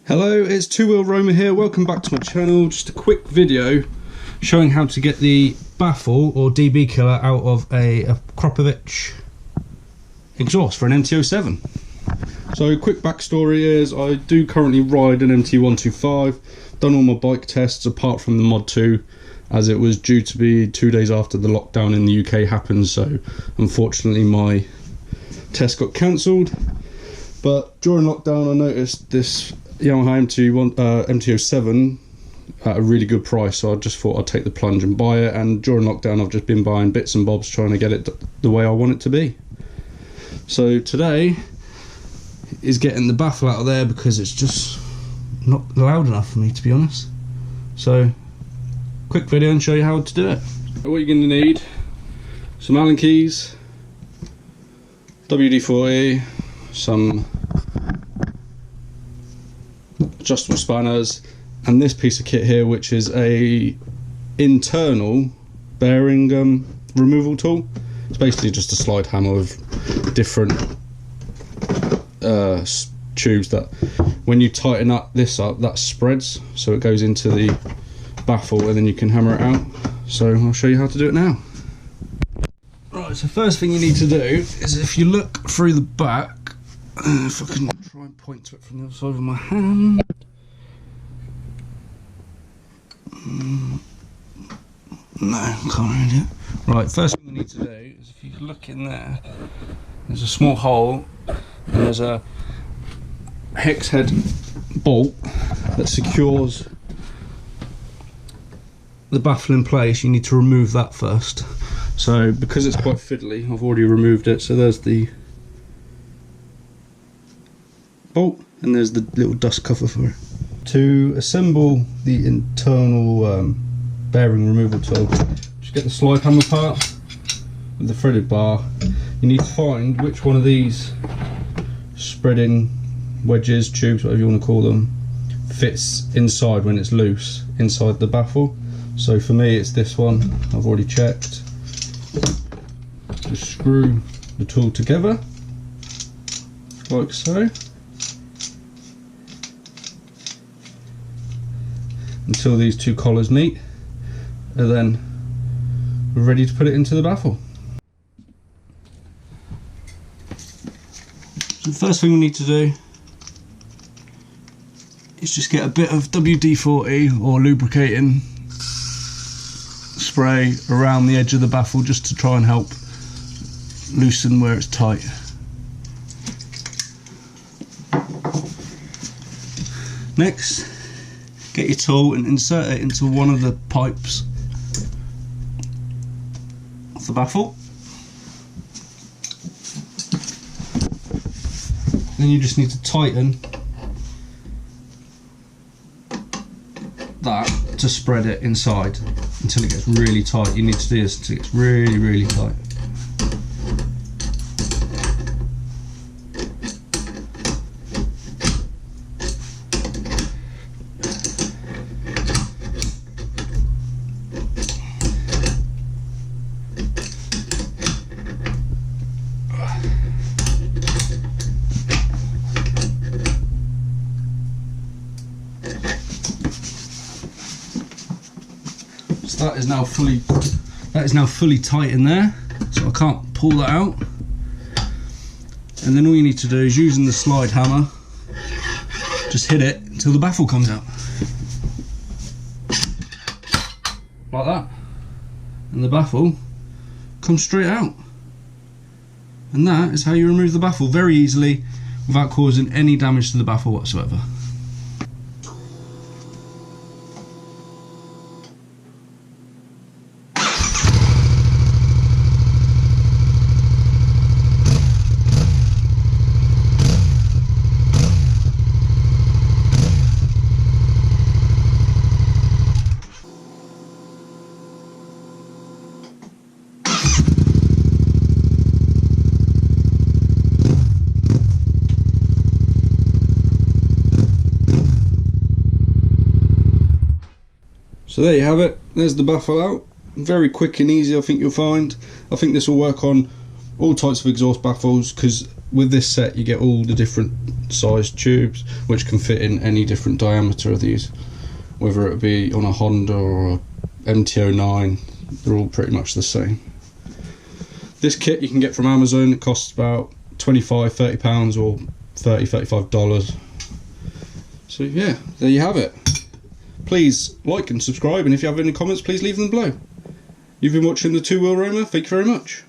Hello, it's Two Wheel Roamer here. Welcome back to my channel. Just a quick video showing how to get the Baffle or DB killer out of a Akrapovic exhaust for an MT07. So quick backstory is I do currently ride an MT125. Done all my bike tests apart from the Mod 2, as it was due to be 2 days after the lockdown in the UK happened, so unfortunately my test got cancelled. But during lockdown I noticed this Yamaha MT07 at a really good price, so I just thought I'd take the plunge and buy it. And during lockdown I've just been buying bits and bobs trying to get it the way I want it to be. So today is getting the Baffle out of there because it's just not loud enough for me, to be honest. So quick video and show you how to do it. What you're going to need: some Allen keys, WD-40, some adjustable spanners, and this piece of kit here, which is a internal bearing removal tool. It's basically just a slide hammer with different tubes that when you tighten this up that spreads, so it goes into the Baffle and then you can hammer it out. So I'll show you how to do it now. Right, so first thing you need to do is, if you look through the back, if I can try and point to it from the other side of my hand. No, can't read it. Right, first thing you need to do is, if you look in there, there's a small hole and there's a hex head bolt that secures the Baffle in place. You need to remove that first. So because it's quite fiddly, I've already removed it. So there's the bolt and there's the little dust cover for it. To assemble the internal bearing removal tool, just get the slide hammer part with the threaded bar. You need to find which one of these spreading wedges, tubes, whatever you want to call them, fits inside when it's loose inside the Baffle. So for me it's this one. I've already checked. Just screw the tool together like so until these two collars meet, and then we're ready to put it into the Baffle. So the first thing we need to do is just get a bit of WD-40 or lubricating spray around the edge of the Baffle, just to try and help loosen where it's tight. Next, get your tool and insert it into one of the pipes of the Baffle. Then you just need to tighten that to spread it inside until it gets really tight. You need to do this until it gets really, really tight. So that is now fully tight in there, so I can't pull that out. And then all you need to do is, using the slide hammer, just hit it until the Baffle comes out, like that, and the Baffle comes straight out. And that is how you remove the Baffle very easily without causing any damage to the Baffle whatsoever. So there you have it, there's the Baffle out. Very quick and easy, I think you'll find. I think this will work on all types of exhaust baffles, because with this set you get all the different size tubes which can fit in any different diameter of these, whether it be on a Honda or a MT09, they're all pretty much the same. This kit you can get from Amazon. It costs about £25–30 or $30–35. So yeah, there you have it. Please like and subscribe, and if you have any comments, please leave them below. You've been watching the Two Wheel Roma. Thank you very much.